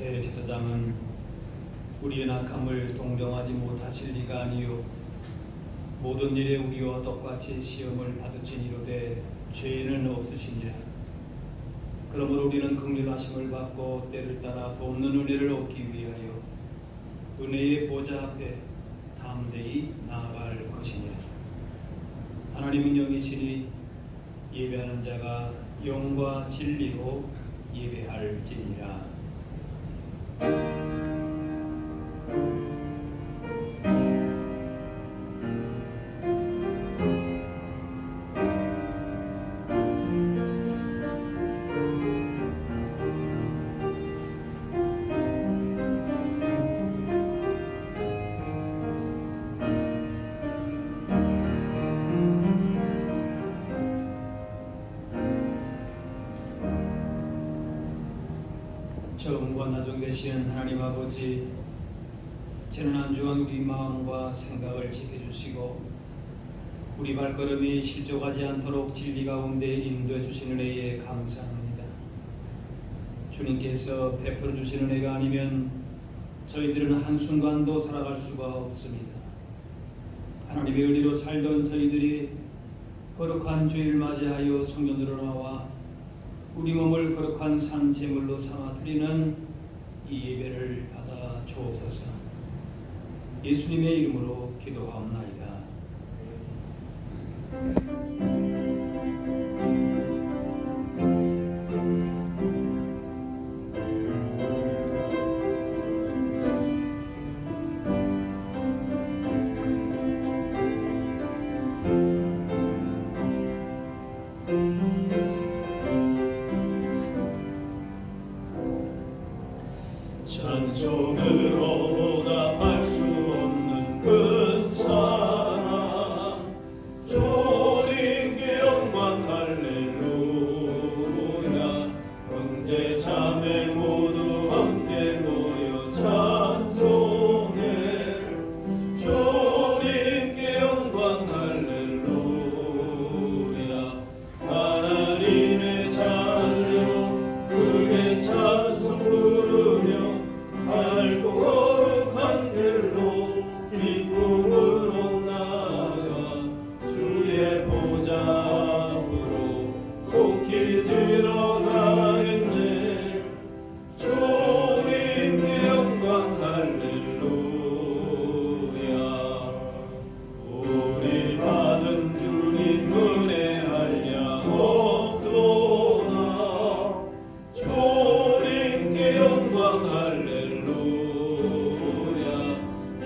대제사장은 우리의 낙함을 동정하지 못하실 리가 아니요 모든 일에 우리와 똑같이 시험을 받으시니로되 죄는 없으시니라. 그러므로 우리는 긍휼하심을 받고 때를 따라 돕는 은혜를 얻기 위하여 은혜의 보좌 앞에 담대히 나아갈 것이니라. 하나님은 영이시니 예배하는 자가 영과 진리로 예배할지니라. 처음과 나중 되시는 하나님 아버지, 지난 한 주간 우리 마음과 생각을 지켜주시고 우리 발걸음이 실족하지 않도록 진리 가운데 인도해 주시는 은혜에 감사합니다. 주님께서 베풀어 주시는 은혜가 아니면 저희들은 한순간도 살아갈 수가 없습니다. 하나님의 은혜로 살던 저희들이 거룩한 주일을 맞이하여 성전으로 나와 우리 몸을 거룩한 산 제물로 삼아 드리는 이 예배를 받아 주옵소서. 예수님의 이름으로 기도하옵나이다. 찬송으로 보답할 수 없는 큰 사랑, 주님께 영광 할렐루야. 형제 자매 모두 함께 모여 찬송해. 주님께 영광 할렐루야. 하나님의 자녀 그의 찬송 부르며 밝고 거룩한 길로 기쁨으로 나아가 주의 보좌 앞으로 속히 들어가겠네. 주님께 영광 할렐루야. 우리 받은 주님 은혜 한량 없도다. 주님께 영광 할렐루야.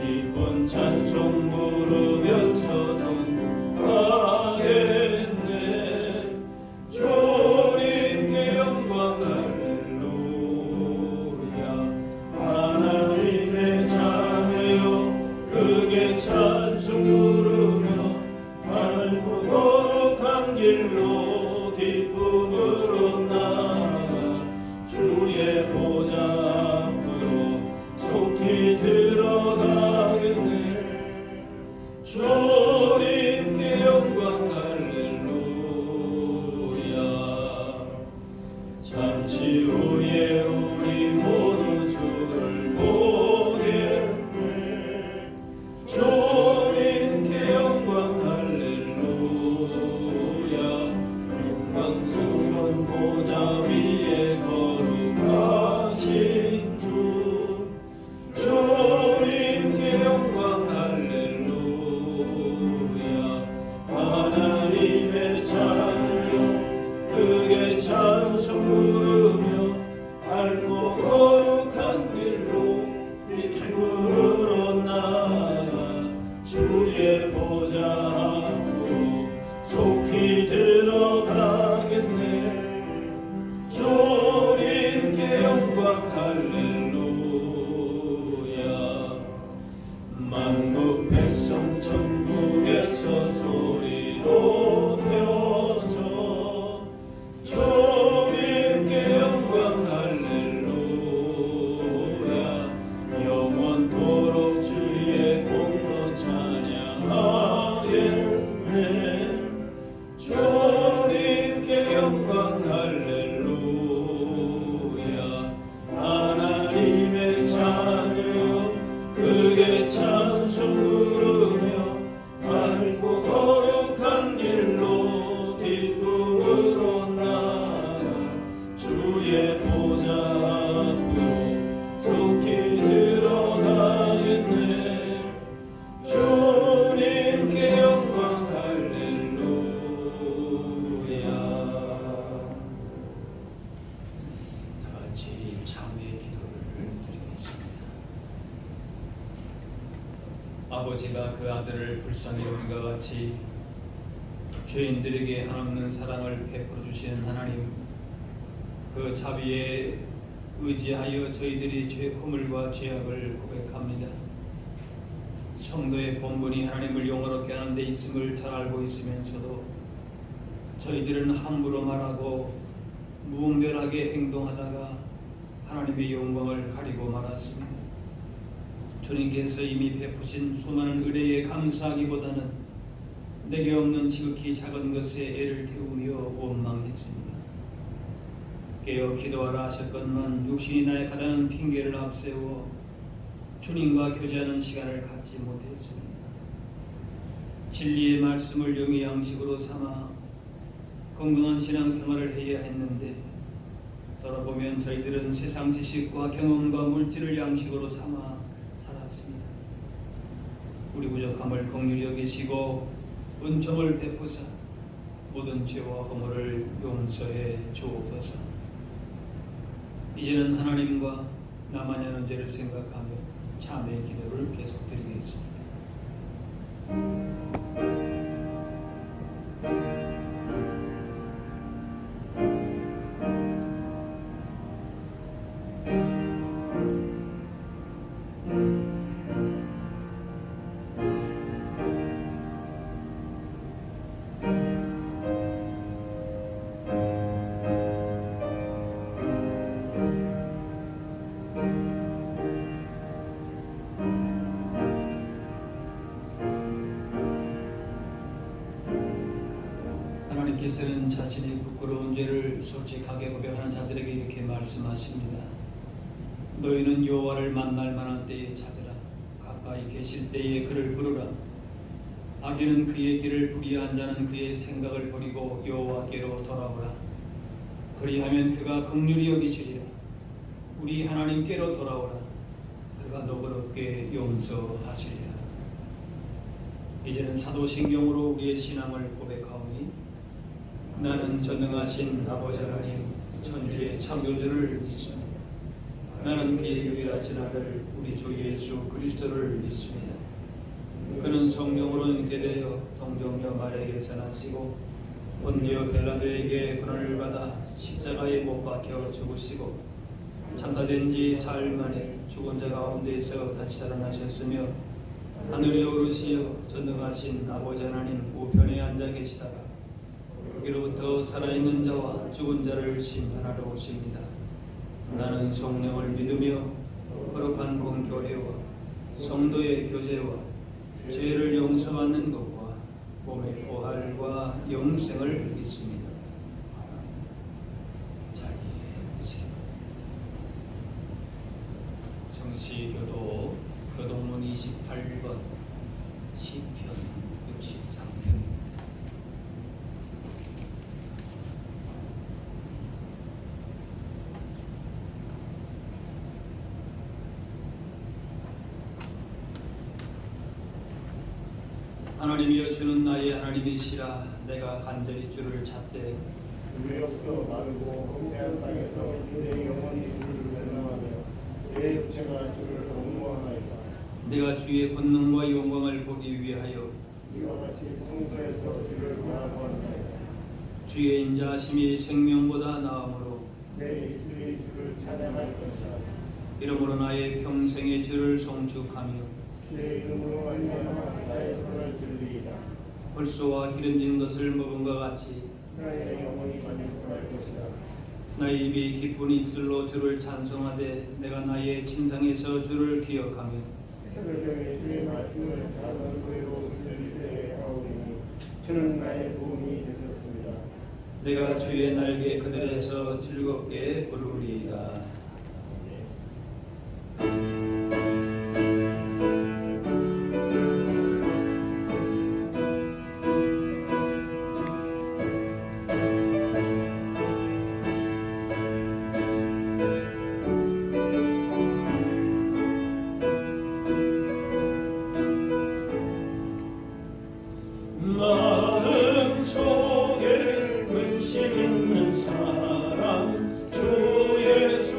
기쁜 찬송 부르면서 전하겠네. 주님께 영광 할렐루야. 하나님의 자녀여 크게 찬송 부르며 밝고 거룩한 길로 기쁨으로 나아가 주의 보좌 앞으로 속히 들어가겠네. 주님께 영광 할렐루야. 잠시 후에 우리 모두 주를 보겠네. 주님께 영광 할렐루야. 영광스러운 보좌 위에 거룩하신 주, 주님께 영광 할렐루야. 하나님의 자녀여 크게 찬송 부르며 밝고 거룩한 길로 기쁨으로 나아가 주의 보좌 앞으로 속히 들어가겠네. 주님께 영광 할렐루야. 만국 백성 천국에서 소리 높여서 주님께 영광 할렐루야. 영원토록 주의 공로 찬양하겠네. 주님께 영광 할렐루야. 하나님 아버지가 그 아들을 불쌍히 여긴과 같이 죄인들에게 한없는 사랑을 베풀어 주시는 하나님, 그 자비에 의지하여 저희들이 죄 허물과 죄악을 고백합니다. 성도의 본분이 하나님을 영화롭게 하는 데 있음을 잘 알고 있으면서도 저희들은 함부로 말하고 무분별하게 행동하다가 하나님의 영광을 가리고 말았습니다. 주님께서 이미 베푸신 수많은 은혜에 감사하기보다는 내게 없는 지극히 작은 것에 애를 태우며 원망했습니다. 깨어 기도하라 하셨건만 육신이 나약하다는 핑계를 앞세워 주님과 교제하는 시간을 갖지 못했습니다. 진리의 말씀을 영의 양식으로 삼아 건강한 신앙생활을 해야 했는데 돌아보면 저희들은 세상 지식과 경험과 물질을 양식으로 삼아 살았습니다. 우리 부족함을 긍휼히 여기시고 은총을 베푸사 모든 죄와 허물을 용서해 주옵소서. 이제는 하나님과 나만이 하는 죄를 생각하며 참회의 기도를 계속 드리겠습니다. 하나님께서는 자신의 부끄러운 죄를 솔직하게 고백하는 자들에게 이렇게 말씀하십니다. 너희는 여호와를 만날 만한 때에 찾으라. 가까이 계실 때에 그를 부르라. 악인은 그의 길을 불의한 자는 그의 생각을 버리고 여호와께로 돌아오라. 그리하면 그가 긍휼히 여기시리라. 우리 하나님께로 돌아오라. 그가 너그럽게 용서하시리라. 이제는 사도신경으로 우리의 신앙을 고백하오니 나는 전능하신 아버지 하나님 천지의 창조주를 믿습니다. 나는 그의 유일하신 아들 우리 주 예수 그리스도를 믿습니다. 그는 성령으로 잉태되어 동정녀 마리아에게서 나시고 본디오 빌라도에게 고난을 받아 십자가에 못 박혀 죽으시고 참사된 지 사흘 만에 죽은 자 가운데에서 다시 살아나셨으며 하늘에 오르시어 전능하신 아버지 하나님 우편에 앉아 계시다가 거기로부터 살아있는 자와 죽은 자를 심판하러 오십니다. 나는 성령을 믿으며 거룩한 공교회와 성도의 교제와 죄를 용서받는 것과 몸의 부활과 영생을 믿습니다. 자리에 계시기 바랍니다. 성시교도 교동문 28번 시편 63편입니다. 하나님이여 주는 나의 하나님이시라. 내가 간절히 주를 찾되 주의 없어 마르고 험대한 땅에서 내 영혼이 주를 멸망하며 내 육체가 주를 옹호하나이다. 내가 주의 권능과 영광을 보기 위하여 이와 같이 성소에서 주를 바라보나이다. 주의 인자하심이 생명보다 나으므로 내 입술이 주를 찬양할 것이다. 이러므로 나의 평생의 주를 송축하며 주의 이름으로 말미암아 나의 손을 들리이다. 골소와 기름진 것을 먹음과 같이 나의 영혼이 만족할 것이다. 나의 입이 기쁜 입술로 주를 찬송하되 내가 나의 침상에서 주를 기억하며 새벽에 주의 말씀을 작은 소리로 들리게 하오니 주는 나의 도움이 되셨습니다. 내가 주의 날개 그늘에서 즐겁게 부르리이다. 마음속에 근심 있는 사람 주 예수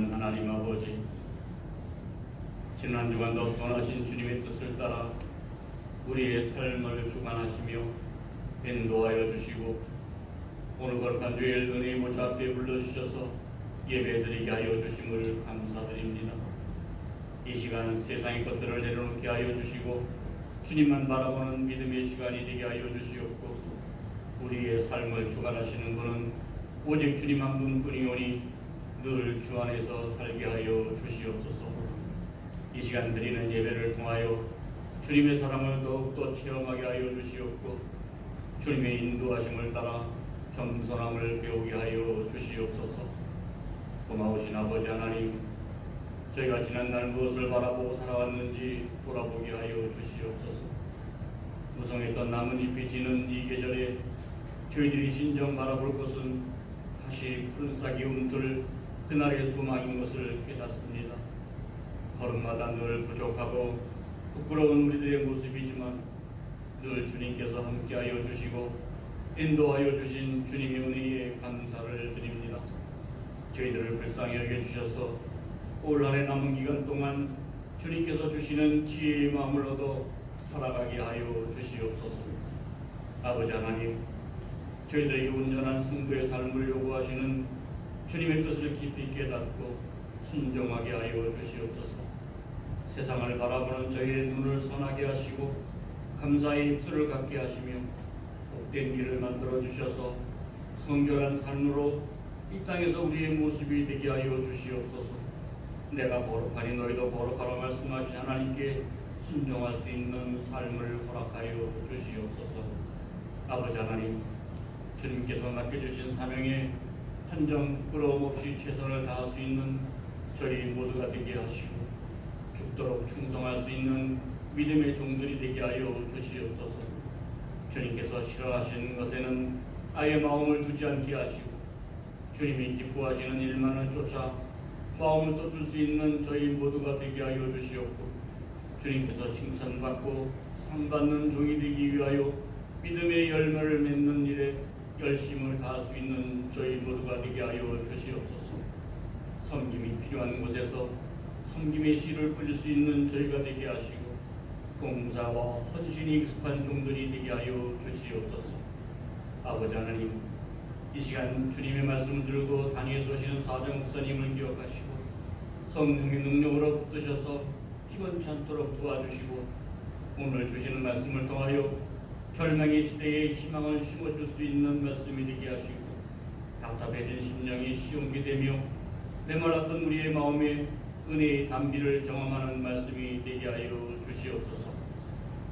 전능한 하나님 아버지, 지난 주간도 선하신 주님의 뜻을 따라 우리의 삶을 주관하시며 인도하여 주시고 오늘 거룩한 주일 은혜의 보좌 앞에 불러주셔서 예배드리게 하여 주심을 감사드립니다. 이 시간 세상의 것들을 내려놓게 하여 주시고 주님만 바라보는 믿음의 시간이 되게 하여 주시옵고 우리의 삶을 주관하시는 분은 오직 주님 한 분뿐이오니 늘 주 안에서 살게 하여 주시옵소서. 이 시간 드리는 예배를 통하여 주님의 사랑을 더욱더 체험하게 하여 주시옵고 주님의 인도하심을 따라 겸손함을 배우게 하여 주시옵소서. 고마우신 아버지 하나님, 저희가 지난날 무엇을 바라보고 살아왔는지 돌아보게 하여 주시옵소서. 무성했던 나뭇잎이 지는 이 계절에 저희들이 진정 바라볼 것은 다시 푸른 싹이 움틀 그날의 소망인 것을 깨닫습니다. 걸음마다 늘 부족하고 부끄러운 우리들의 모습이지만 늘 주님께서 함께하여 주시고 인도하여 주신 주님의 은혜에 감사를 드립니다. 저희들을 불쌍히 여겨주셔서 올 한해 남은 기간 동안 주님께서 주시는 지혜의 마음을 얻어 살아가게 하여 주시옵소서. 아버지 하나님, 저희들에게 온전한 승부의 삶을 요구하시는 주님의 뜻을 깊이 깨닫고 순종하게 하여 주시옵소서. 세상을 바라보는 저희의 눈을 선하게 하시고 감사의 입술을 갖게 하시며 복된 길을 만들어 주셔서 성결한 삶으로 이 땅에서 우리의 모습이 되게 하여 주시옵소서. 내가 거룩하니 너희도 거룩하라 말씀하신 하나님께 순종할 수 있는 삶을 허락하여 주시옵소서. 아버지 하나님, 주님께서 맡겨주신 사명에 한 점 부끄러움 없이 최선을 다할 수 있는 저희 모두가 되게 하시고 죽도록 충성할 수 있는 믿음의 종들이 되게 하여 주시옵소서. 주님께서 싫어하시는 것에는 아예 마음을 두지 않게 하시고 주님이 기뻐하시는 일만을 쫓아 마음을 쏟을 수 있는 저희 모두가 되게 하여 주시옵고 주님께서 칭찬받고 상받는 종이 되기 위하여 믿음의 열매를 맺는 일에 열심을 다할 수 있는 저희 모두가 되게 하여 주시옵소서. 섬김이 필요한 곳에서 섬김의 씨를 뿌릴 수 있는 저희가 되게 하시고 봉사와 헌신이 익숙한 종들이 되게 하여 주시옵소서. 아버지 하나님, 이 시간 주님의 말씀을 들고 단위에서 오시는 사정 목사님을 기억하시고 성령의 능력으로 붙드셔서 피곤치 않도록 도와주시고 오늘 주시는 말씀을 통하여 절망의 시대에 희망을 심어줄 수 있는 말씀이 되게 하시고 답답해진 심령이 시원케 되며 메말랐던 우리의 마음에 은혜의 단비를 경험하는 말씀이 되게 하여 주시옵소서.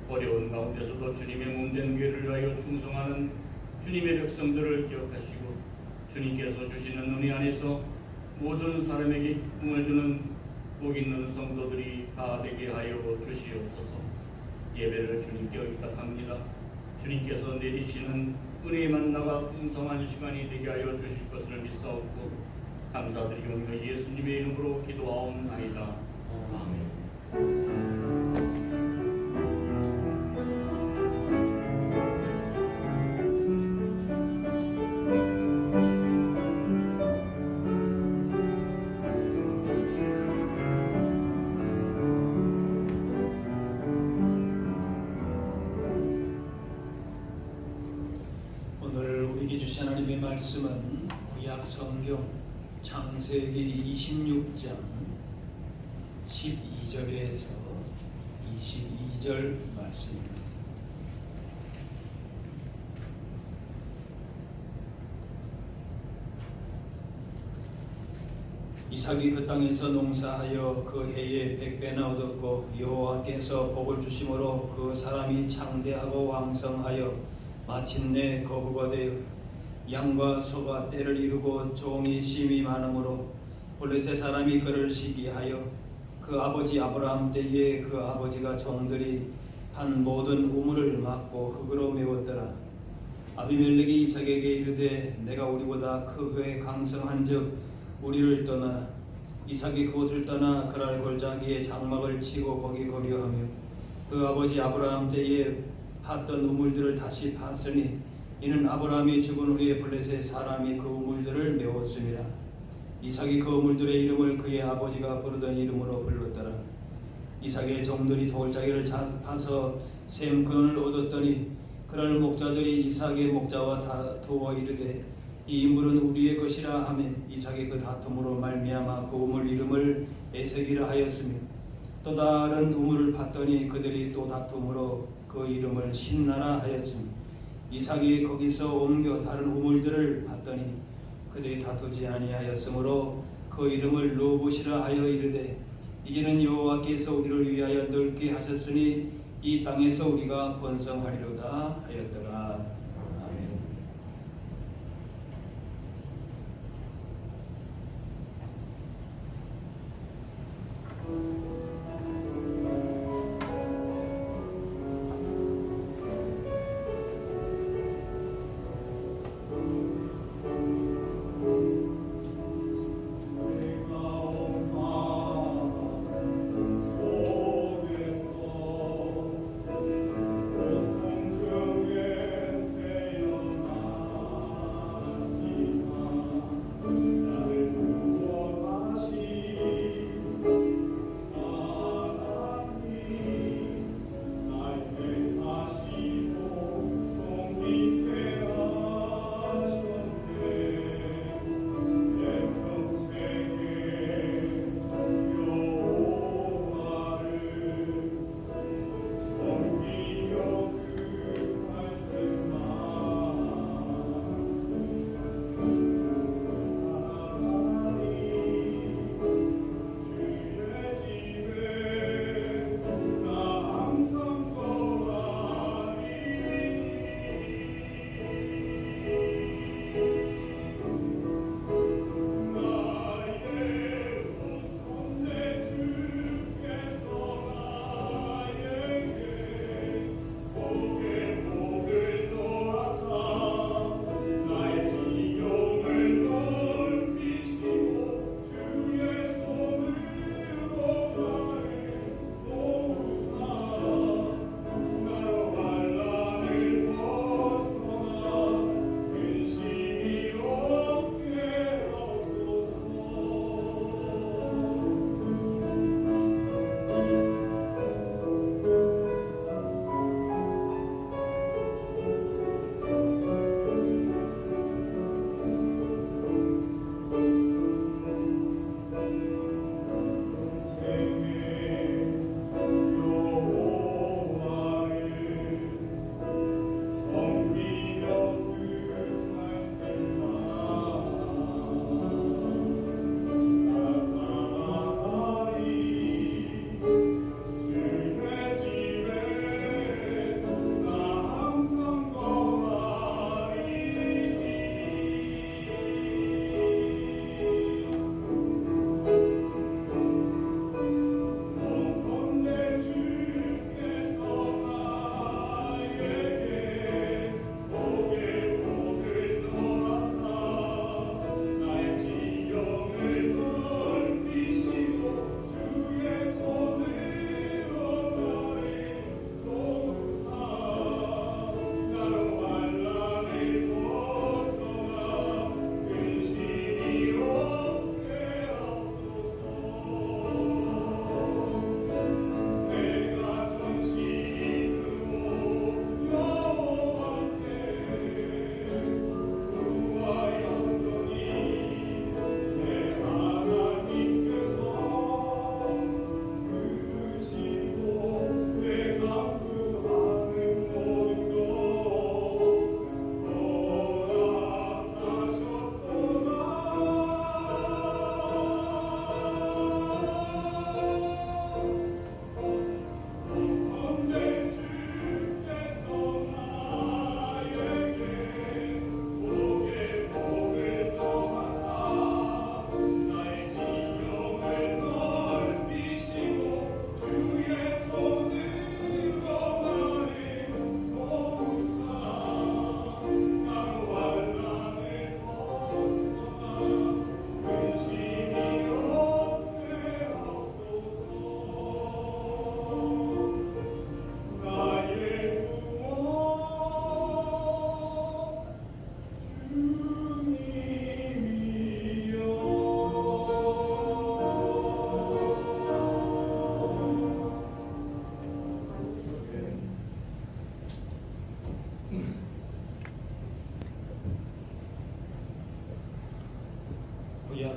어려운 가운데서도 주님의 몸된 교회를 위하여 충성하는 주님의 백성들을 기억하시고 주님께서 주시는 은혜 안에서 모든 사람에게 기쁨을 주는 복 있는 성도들이 다 되게 하여 주시옵소서. 예배를 주님께 의탁합니다. 주님께서 내리시는 은혜의 만나가 풍성한 시간이 되게 하여 주실 것을 믿사옵고 감사드리오며 예수님의 이름으로 기도하옵나이다. 아멘. 오늘 우리에게 주신 하나님의 말씀은 구약 성경 창세기 26장 12절에서 22절 말씀입니다. 이삭이 그 땅에서 농사하여 그 해에 100배나 얻었고 여호와께서 복을 주심으로 그 사람이 창대하고 왕성하여 마침내 거부가 되어 양과 소가 때를 이루고 종이 심이 많으므로 블레셋 사람이 그를 시기하여 그 아버지 아브라함 때에 그 아버지가 종들이 한 모든 우물을 막고 흙으로 메웠더라. 아비멜렉이 이삭에게 이르되 내가 우리보다 크게 강성한즉 우리를 떠나라. 이삭이 그곳을 떠나 그랄 골짜기에 장막을 치고 거기 거류하며 그 아버지 아브라함 때에 팠던 우물들을 다시 팠으니 이는 아브라함이 죽은 후에 블레셋 사람이 그 우물들을 메웠습니다. 이삭이 그 우물들의 이름을 그의 아버지가 부르던 이름으로 불렀더라. 이삭의 종들이 돌자기를 파서 샘 근원을 얻었더니 그날 목자들이 이삭의 목자와 다투어 이르되 이 물은 우리의 것이라 하며 이삭이 그 다툼으로 말미암아 그 우물 이름을 에색이라 하였으며 또 다른 우물을 봤더니 그들이 또 다툼으로 그 이름을 신나라 하였으며 이삭이 거기서 옮겨 다른 우물들을 봤더니 그들이 다투지 아니하였으므로 그 이름을 르봇이라 하여 이르되 이제는 여호와께서 우리를 위하여 넓게 하셨으니 이 땅에서 우리가 번성하리로다 하였더라. 아멘. 속에서 고통 중에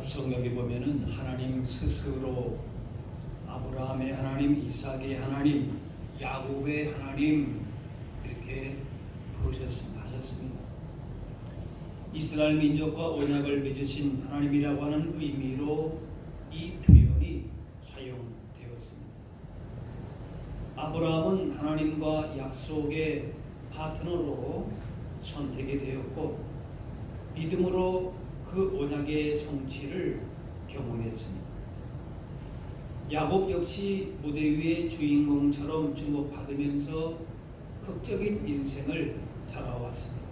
성경에 보면은 하나님 스스로 아브라함의 하나님, 이삭의 하나님, 야곱의 하나님 그렇게 하셨습니다. 이스라엘 민족과 언약을 맺으신 하나님이라고 하는 의미로 이 표현이 사용되었습니다. 아브라함은 하나님과 약속의 파트너로 선택이 되었고 믿음으로 그 언약의 성취를 경험했습니다. 야곱 역시 무대 위의 주인공처럼 주목받으면서 극적인 인생을 살아왔습니다.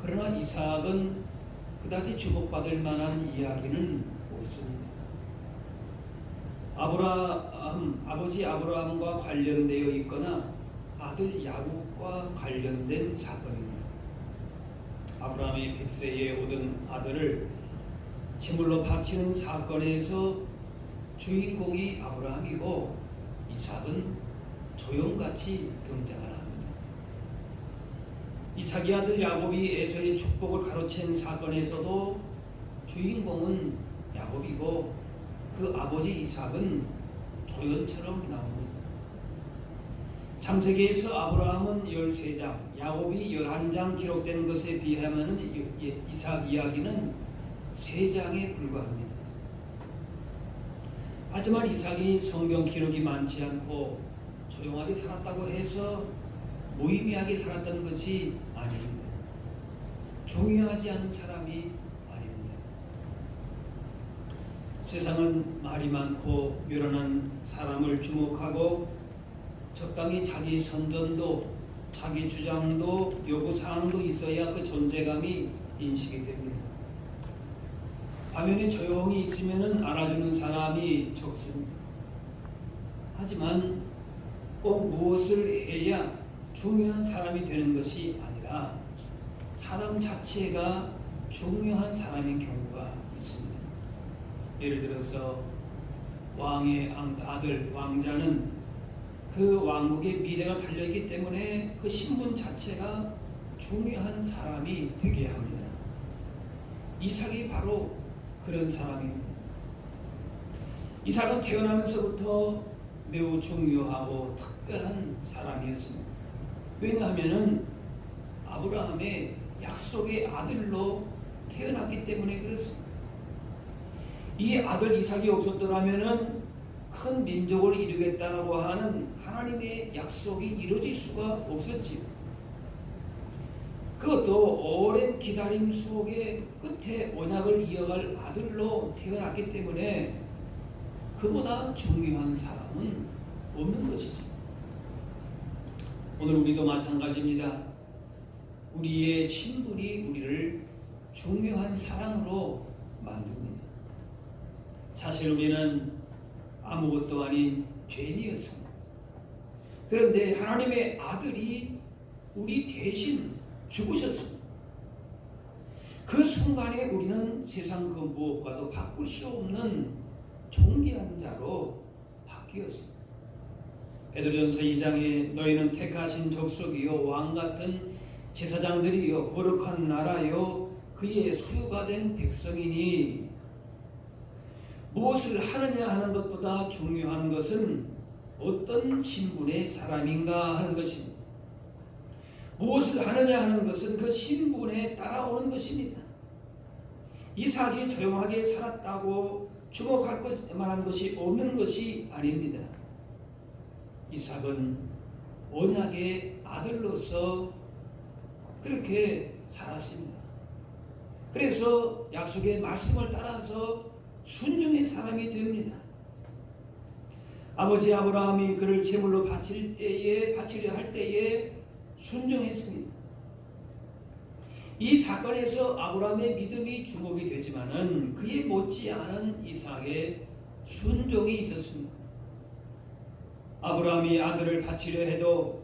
그러나 이삭은 그다지 주목받을 만한 이야기는 없습니다. 아버지 아브라함과 관련되어 있거나 아들 야곱과 관련된 사건입니다. 아브라함이 100세에 얻은 아들을 제물로 바치는 사건에서 주인공이 아브라함이고 이삭은 조용같이 등장을 합니다. 이삭의 아들 야곱이 에서의 축복을 가로챈 사건에서도 주인공은 야곱이고 그 아버지 이삭은 조연처럼 나옵니다. 창세기에서 아브라함은 13장, 야곱이 11장 기록된 것에 비하면 이삭 이야기는 3장에 불과합니다. 하지만 이삭이 성경 기록이 많지 않고 조용하게 살았다고 해서 무의미하게 살았던 것이 아닙니다. 중요하지 않은 사람이 아닙니다. 세상은 말이 많고 요란한 사람을 주목하고 적당히 자기 선전도 자기 주장도 요구사항도 있어야 그 존재감이 인식이 됩니다. 화면에 조용히 있으면 알아주는 사람이 적습니다. 하지만 꼭 무엇을 해야 중요한 사람이 되는 것이 아니라 사람 자체가 중요한 사람인 경우가 있습니다. 예를 들어서 왕의 아들 왕자는 그 왕국의 미래가 달려있기 때문에 그 신분 자체가 중요한 사람이 되게 합니다. 이삭이 바로 그런 사람입니다. 이삭은 태어나면서부터 매우 중요하고 특별한 사람이었습니다. 왜냐하면 아브라함의 약속의 아들로 태어났기 때문에 그렇습니다. 이 아들 이삭이 없었더라면 큰 민족을 이루겠다라고 하는 하나님의 약속이 이루어질 수가 없었지요. 그것도 오랜 기다림 속에 끝에 언약을 이어갈 아들로 태어났기 때문에 그보다 중요한 사람은 없는 것이죠. 오늘 우리도 마찬가지입니다. 우리의 신분이 우리를 중요한 사람으로 만듭니다. 사실 우리는 아무것도 아닌 죄인이었습니다. 그런데 하나님의 아들이 우리 대신 죽으셨습니다. 그 순간에 우리는 세상 그 무엇과도 바꿀 수 없는 존귀한 자로 바뀌었습니다. 베드로전서 2장에 너희는 택하신 족속이요 왕같은 제사장들이요 거룩한 나라요 그의 소유가 된 백성이니 무엇을 하느냐 하는 것보다 중요한 것은 어떤 신분의 사람인가 하는 것입니다. 무엇을 하느냐 하는 것은 그 신분에 따라오는 것입니다. 이삭이 조용하게 살았다고 주목할 만한 것이 없는 것이 아닙니다. 이삭은 언약의 아들로서 그렇게 살았습니다. 그래서 약속의 말씀을 따라서 순종의 사람이 됩니다. 아버지 아브라함이 그를 제물로 바치려 할 때에 순종했습니다. 이 사건에서 아브라함의 믿음이 주목이 되지만은 그에 못지않은 이삭의 순종이 있었습니다. 아브라함이 아들을 바치려 해도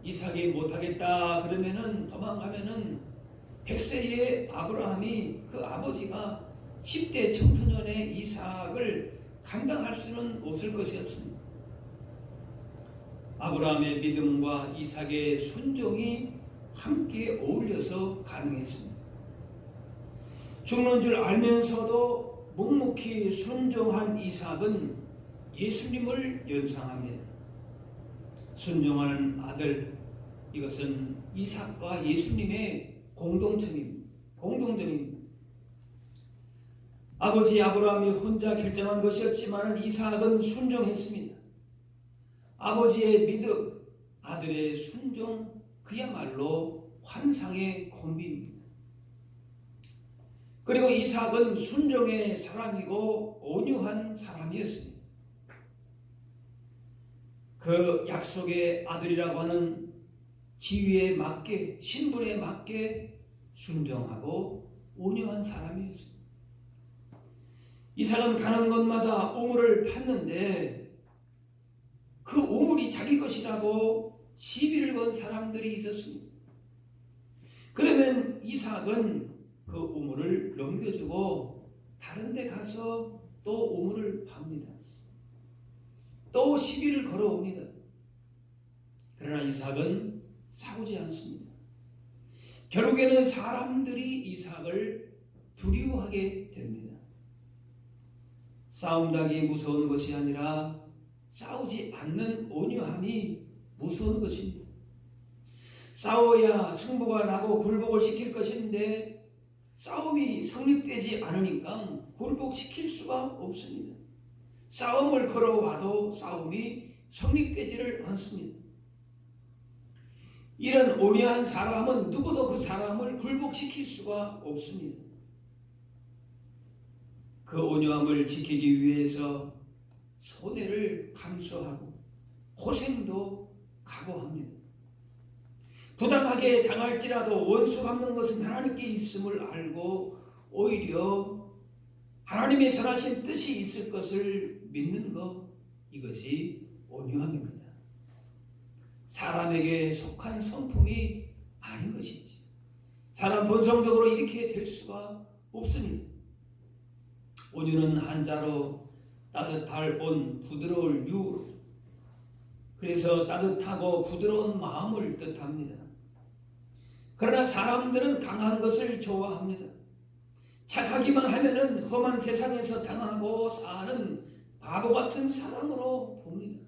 이삭이 못하겠다 그러면은 도망가면은 100세의 아브라함이 그 아버지가 10대 청소년의 이삭을 감당할 수는 없을 것이었습니다. 아브라함의 믿음과 이삭의 순종이 함께 어울려서 가능했습니다. 죽는 줄 알면서도 묵묵히 순종한 이삭은 예수님을 연상합니다. 순종하는 아들, 이것은 이삭과 예수님의 공동점입니다. 아버지 아브라함이 혼자 결정한 것이었지만 이삭은 순종했습니다. 아버지의 믿음, 아들의 순종, 그야말로 환상의 콤비입니다. 그리고 이삭은 순종의 사람이고 온유한 사람이었습니다. 그 약속의 아들이라고 하는 지위에 맞게, 신분에 맞게 순종하고 온유한 사람이었습니다. 이삭은 가는 곳마다 우물을 팠는데 그 우물이 자기 것이라고 시비를 건 사람들이 있었습니다. 그러면 이삭은 그 우물을 넘겨주고 다른 데 가서 또 우물을 팝니다. 또 시비를 걸어옵니다. 그러나 이삭은 싸우지 않습니다. 결국에는 사람들이 이삭을 두려워하게 됩니다. 싸움닭이 무서운 것이 아니라 싸우지 않는 온유함이 무서운 것입니다. 싸워야 승부가 나고 굴복을 시킬 것인데 싸움이 성립되지 않으니까 굴복시킬 수가 없습니다. 싸움을 걸어와도 싸움이 성립되지를 않습니다. 이런 온유한 사람은 누구도 그 사람을 굴복시킬 수가 없습니다. 그 온유함을 지키기 위해서 손해를 감수하고 고생도 각오합니다. 부당하게 당할지라도 원수 갚는 것은 하나님께 있음을 알고 오히려 하나님의 선하신 뜻이 있을 것을 믿는 것, 이것이 온유함입니다. 사람에게 속한 성품이 아닌 것이지. 사람 본성적으로 이렇게 될 수가 없습니다. 온유는 한자로 따뜻할 온, 부드러울 유, 그래서 따뜻하고 부드러운 마음을 뜻합니다. 그러나 사람들은 강한 것을 좋아합니다. 착하기만 하면은 험한 세상에서 당하고 사는 바보 같은 사람으로 봅니다.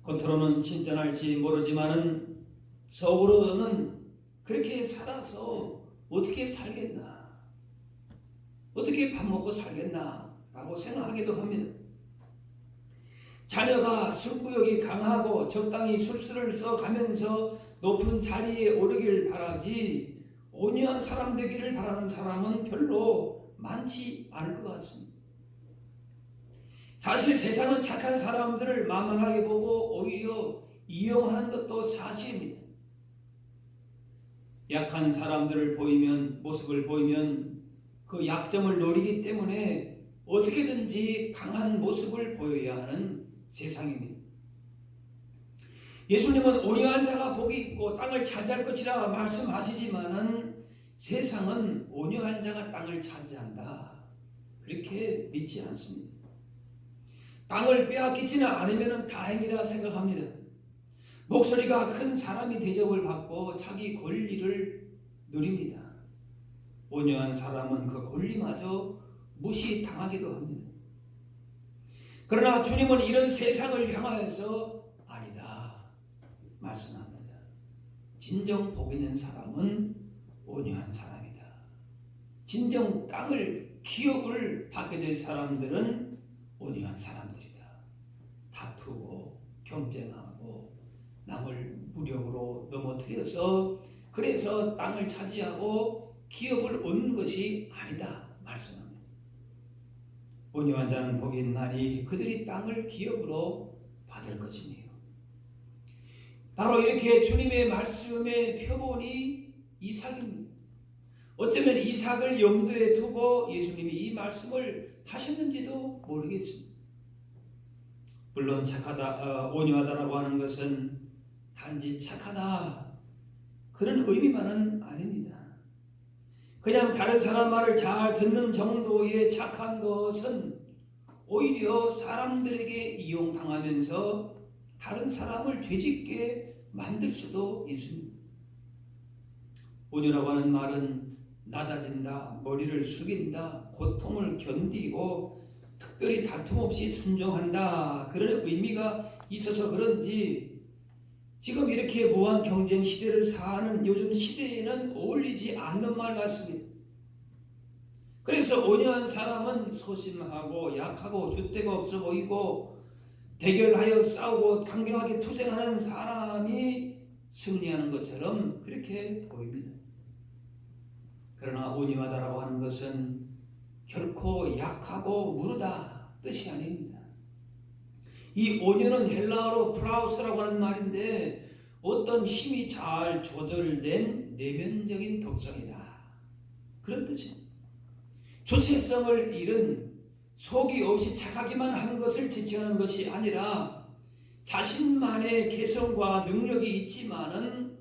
겉으로는 친절할지 모르지만은 속으로는 그렇게 살아서 어떻게 살겠나, 어떻게 밥 먹고 살겠나 라고 생각하기도 합니다. 자녀가 승부욕이 강하고 적당히 술수를 써가면서 높은 자리에 오르길 바라지 온유한 사람 되기를 바라는 사람은 별로 많지 않을 것 같습니다. 사실 세상은 착한 사람들을 만만하게 보고 오히려 이용하는 것도 사실입니다. 약한 사람들을 모습을 보이면 그 약점을 노리기 때문에 어떻게든지 강한 모습을 보여야 하는 세상입니다. 예수님은 온유한 자가 복이 있고 땅을 차지할 것이라 말씀하시지만은 세상은 온유한 자가 땅을 차지한다, 그렇게 믿지 않습니다. 땅을 빼앗기지는 않으면 다행이라 생각합니다. 목소리가 큰 사람이 대접을 받고 자기 권리를 누립니다. 온유한 사람은 그 권리마저 무시당하기도 합니다. 그러나 주님은 이런 세상을 향하여서 아니다 말씀합니다. 진정 복 있는 사람은 온유한 사람이다. 진정 땅을, 기업을 받게 될 사람들은 온유한 사람들이다. 다투고 경쟁하고 남을 무력으로 넘어뜨려서 그래서 땅을 차지하고 기업을 얻는 것이 아니다 말씀합니다. 온유한 자는 복이 있나니 그들이 땅을 기업으로 받을 것이니요. 바로 이렇게 주님의 말씀의 표본이 이삭입니다. 어쩌면 이삭을 염두에 두고 예수님이 이 말씀을 하셨는지도 모르겠습니다. 물론 온유하다라고 하는 것은 단지 착하다 그런 의미만은 아닙니다. 그냥 다른 사람 말을 잘 듣는 정도의 착한 것은 오히려 사람들에게 이용당하면서 다른 사람을 죄짓게 만들 수도 있습니다. 온유라고 하는 말은 낮아진다, 머리를 숙인다, 고통을 견디고 특별히 다툼 없이 순종한다, 그런 의미가 있어서 그런지 지금 이렇게 무한 경쟁 시대를 사는 요즘 시대에는 어울리지 않는 말 같습니다. 그래서 온유한 사람은 소심하고 약하고 줏대가 없어 보이고 대결하여 싸우고 강경하게 투쟁하는 사람이 승리하는 것처럼 그렇게 보입니다. 그러나 온유하다라고 하는 것은 결코 약하고 무르다 뜻이 아닙니다. 이 온유는 헬라어로 프라우스라고 하는 말인데 어떤 힘이 잘 조절된 내면적인 덕성이다, 그런 뜻입니다. 주체성을 잃은 속이 없이 착하기만 한 것을 지칭하는 것이 아니라 자신만의 개성과 능력이 있지만은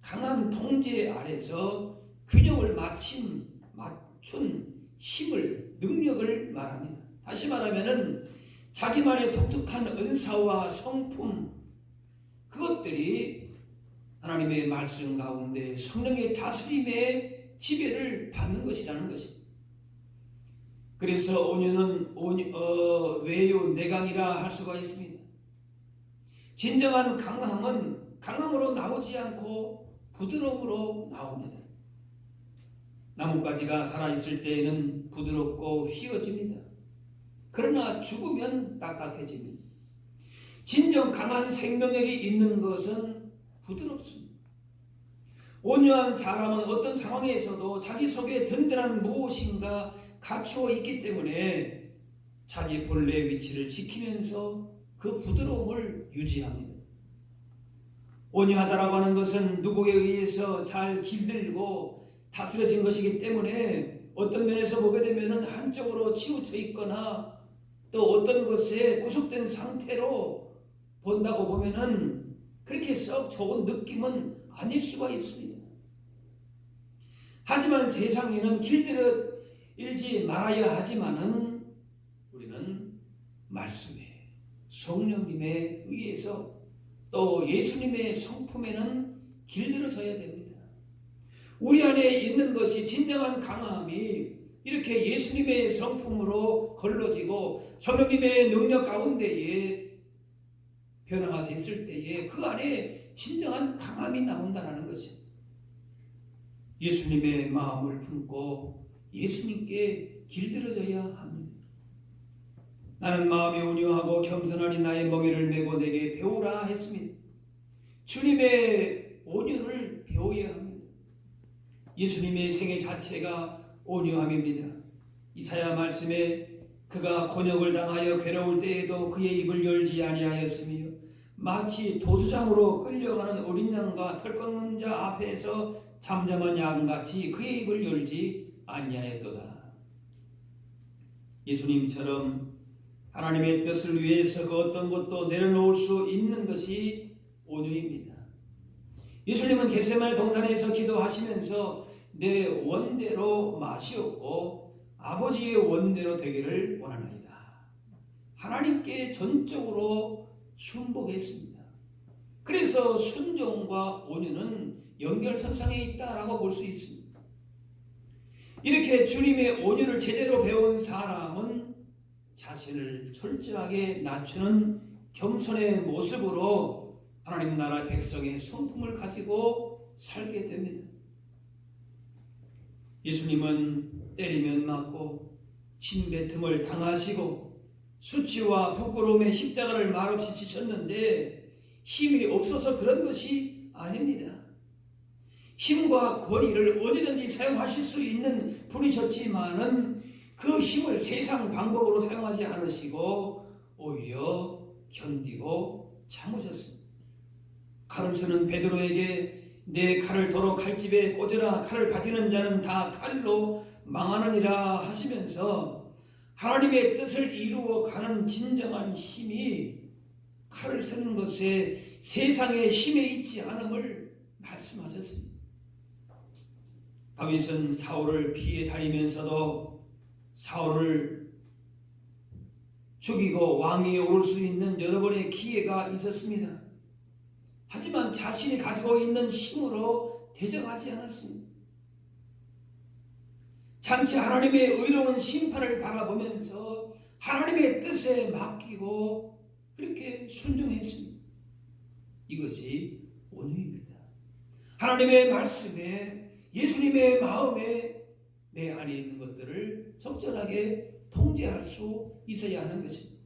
강한 통제 아래서 균형을 맞춘 힘을, 능력을 말합니다. 다시 말하면은 자기만의 독특한 은사와 성품, 그것들이 하나님의 말씀 가운데 성령의 다스림의 지배를 받는 것이라는 것입니다. 그래서 온유는 외유 내강이라 할 수가 있습니다. 진정한 강함은 강함으로 나오지 않고 부드러움으로 나옵니다. 나뭇가지가 살아있을 때에는 부드럽고 휘어집니다. 그러나 죽으면 딱딱해집니다. 진정 강한 생명력이 있는 것은 부드럽습니다. 온유한 사람은 어떤 상황에서도 자기 속에 든든한 무엇인가 갖추어 있기 때문에 자기 본래 위치를 지키면서 그 부드러움을 유지합니다. 온유하다라고 하는 것은 누구에 의해서 잘 길들고 다스려진 것이기 때문에 어떤 면에서 보게 되면 한쪽으로 치우쳐 있거나 또 어떤 것에 구속된 상태로 본다고 보면은 그렇게 썩 좋은 느낌은 아닐 수가 있습니다. 하지만 세상에는 길들여 일지 말아야 하지만은 우리는 말씀에, 성령님에 의해서 또 예수님의 성품에는 길들여져야 됩니다. 우리 안에 있는 것이 진정한 강함이 이렇게 예수님의 성품으로 걸러지고 성령님의 능력 가운데에 변화가 됐을 때에 그 안에 진정한 강함이 나온다는 것입니다. 예수님의 마음을 품고 예수님께 길들여져야 합니다. 나는 마음이 온유하고 겸손하니 나의 멍에를 메고 내게 배우라 했습니다. 주님의 온유를 배워야 합니다. 예수님의 생애 자체가 온유함입니다. 이사야 말씀에 그가 곤욕을 당하여 괴로울 때에도 그의 입을 열지 아니하였으며 마치 도수장으로 끌려가는 어린 양과 털 꺾는 자 앞에서 잠잠한 양같이 그의 입을 열지 아니하였도다. 예수님처럼 하나님의 뜻을 위해서 그 어떤 것도 내려놓을 수 있는 것이 온유입니다. 예수님은 겟세마네 동산에서 기도하시면서 내 원대로 마시옵고 아버지의 원대로 되기를 원하나이다. 하나님께 전적으로 순복했습니다. 그래서 순종과 온유는 연결선상에 있다라고 볼 수 있습니다. 이렇게 주님의 온유를 제대로 배운 사람은 자신을 철저하게 낮추는 겸손의 모습으로 하나님 나라 백성의 성품을 가지고 살게 됩니다. 예수님은 때리면 맞고 침뱉음을 당하시고 수치와 부끄러움의 십자가를 말없이 지셨는데 힘이 없어서 그런 것이 아닙니다. 힘과 권위를 어디든지 사용하실 수 있는 분이셨지만은 그 힘을 세상 방법으로 사용하지 않으시고 오히려 견디고 참으셨습니다. 칼을 쓰는 베드로에게 내 칼을 도로 칼집에 꽂으라, 칼을 가지는 자는 다 칼로 망하느니라 하시면서 하나님의 뜻을 이루어 가는 진정한 힘이 칼을 쓰는 것에 세상의 힘에 있지 않음을 말씀하셨습니다. 다윗은 사울을 피해 다니면서도 사울을 죽이고 왕위에 오를 수 있는 여러 번의 기회가 있었습니다. 하지만 자신이 가지고 있는 힘으로 대적하지 않았습니다. 장차 하나님의 의로운 심판을 바라보면서 하나님의 뜻에 맡기고 그렇게 순종했습니다. 이것이 온유입니다. 하나님의 말씀에, 예수님의 마음에 내 안에 있는 것들을 적절하게 통제할 수 있어야 하는 것입니다.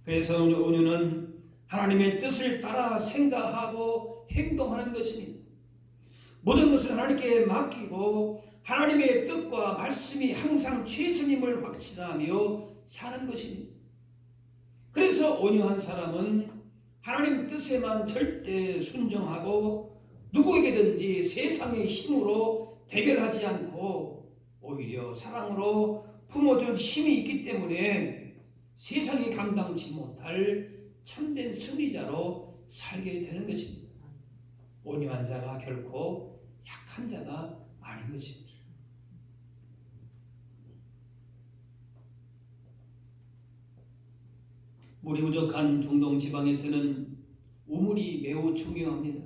그래서 온유는 하나님의 뜻을 따라 생각하고 행동하는 것입니다. 모든 것을 하나님께 맡기고 하나님의 뜻과 말씀이 항상 최선임을 확신하며 사는 것입니다. 그래서 온유한 사람은 하나님 뜻에만 절대 순종하고 누구에게든지 세상의 힘으로 대결하지 않고 오히려 사랑으로 품어줄 힘이 있기 때문에 세상이 감당치 못할 참된 승리자로 살게 되는 것입니다. 온유한 자가 결코 약한 자가 아닌 것입니다. 물이 부족한 중동 지방에서는 우물이 매우 중요합니다.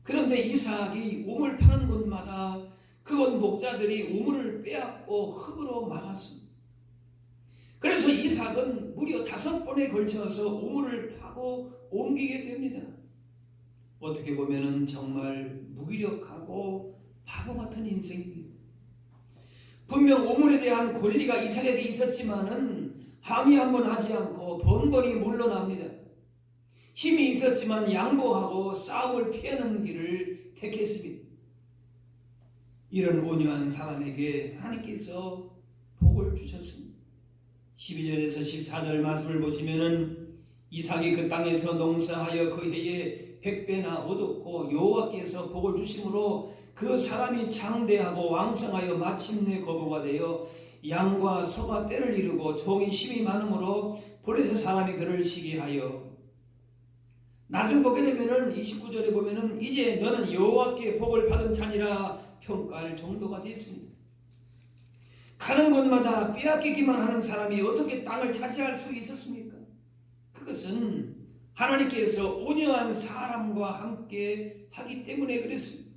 그런데 이삭이 우물 파는 곳마다 그곳 목자들이 우물을 빼앗고 흙으로 막았습니다. 그래서 이삭은 무려 5번에 걸쳐서 우물을 파고 옮기게 됩니다. 어떻게 보면 정말 무기력하고 바보 같은 인생입니다. 분명 우물에 대한 권리가 이삭에게 있었지만은 항의 한번 하지 않고 번번이 물러납니다. 힘이 있었지만 양보하고 싸움을 피하는 길을 택했습니다. 이런 온유한 사람에게 하나님께서 복을 주셨습니다. 12절에서 14절 말씀을 보시면은 이삭이 그 땅에서 농사하여 그 해에 100배나 얻었고 여호와께서 복을 주심으로 그 사람이 장대하고 왕성하여 마침내 거부가 되어 양과 소가 때를 이루고 종이 힘이 많으므로 볼에서 사람이 그를 시기하여. 나중 보게 되면은 29절에 보면은 이제 너는 여호와께 복을 받은 자니라 평가할 정도가 됐습니다. 가는 곳마다 빼앗기기만 하는 사람이 어떻게 땅을 차지할 수 있었습니까? 그것은 하나님께서 온유한 사람과 함께 하기 때문에 그랬습니다.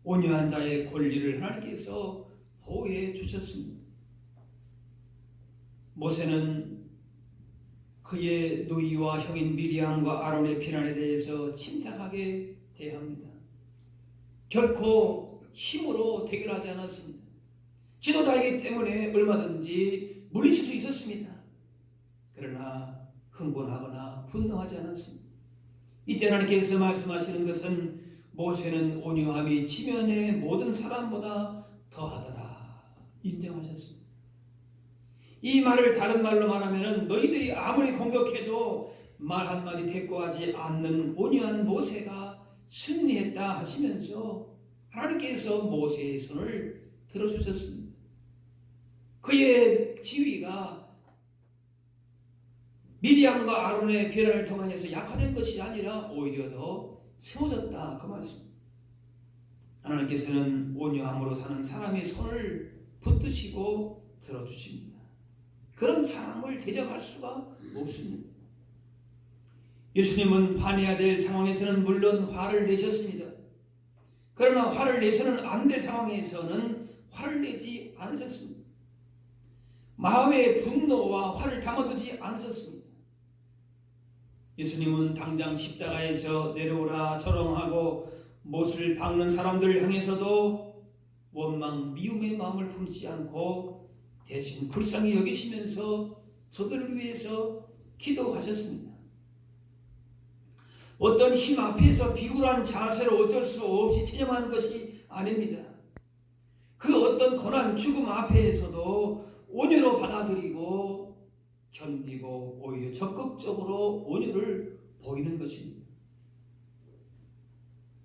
온유한 자의 권리를 하나님께서 보호해 주셨습니다. 모세는 그의 누이와 형인 미리암과 아론의 비난에 대해서 침착하게 대합니다. 결코 힘으로 대결하지 않았습니다. 지도자이기 때문에 얼마든지 물리칠 수 있었습니다. 그러나 흥분하거나 분노하지 않았습니다. 이때 하나님께서 말씀하시는 것은 모세는 온유함이 지면의 모든 사람보다 더하더라 인정하셨습니다. 이 말을 다른 말로 말하면 너희들이 아무리 공격해도 말 한마디 대꾸하지 않는 온유한 모세가 승리했다 하시면서 하나님께서 모세의 손을 들어주셨습니다. 그의 지위가 미리암과 아론의 비난을 통해서 약화된 것이 아니라 오히려 더 세워졌다 그 말씀. 하나님께서는 온유함으로 사는 사람의 손을 붙드시고 들어주십니다. 그런 사람을 대적할 수가 없습니다. 예수님은 화내야 될 상황에서는 물론 화를 내셨습니다. 그러나 화를 내서는 안 될 상황에서는 화를 내지 않으셨습니다. 마음의 분노와 화를 담아두지 않으셨습니다. 예수님은 당장 십자가에서 내려오라 조롱하고 못을 박는 사람들을 향해서도 원망, 미움의 마음을 품지 않고 대신 불쌍히 여기시면서 저들을 위해서 기도하셨습니다. 어떤 힘 앞에서 비굴한 자세로 어쩔 수 없이 체념하는 것이 아닙니다. 그 어떤 고난, 죽음 앞에서도 온유로 받아들이고 견디고 오히려 적극적으로 온유를 보이는 것입니다.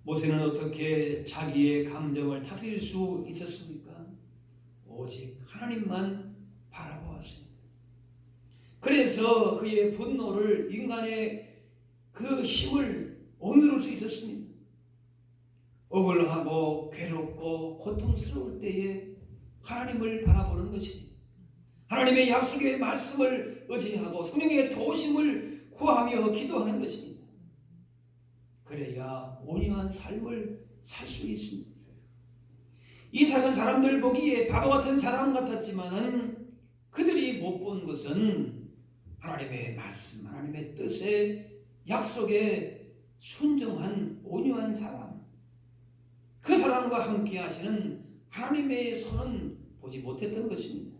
모세는 어떻게 자기의 감정을 다스릴 수 있었습니까? 오직 하나님만 바라보았습니다. 그래서 그의 분노를 인간의 그 힘을 억누를 수 있었습니다. 억울하고 괴롭고 고통스러울 때에 하나님을 바라보는 것입니다. 하나님의 약속의 말씀을 의지하고 성령의 도우심을 구하며 기도하는 것입니다. 그래야 온유한 삶을 살 수 있습니다. 이삭은 사람들 보기에 바보 같은 사람 같았지만은 그들이 못 본 것은 하나님의 말씀, 하나님의 뜻에 약속에 순종한 온유한 사람, 그 사람과 함께 하시는 하나님의 손은 보지 못했던 것입니다.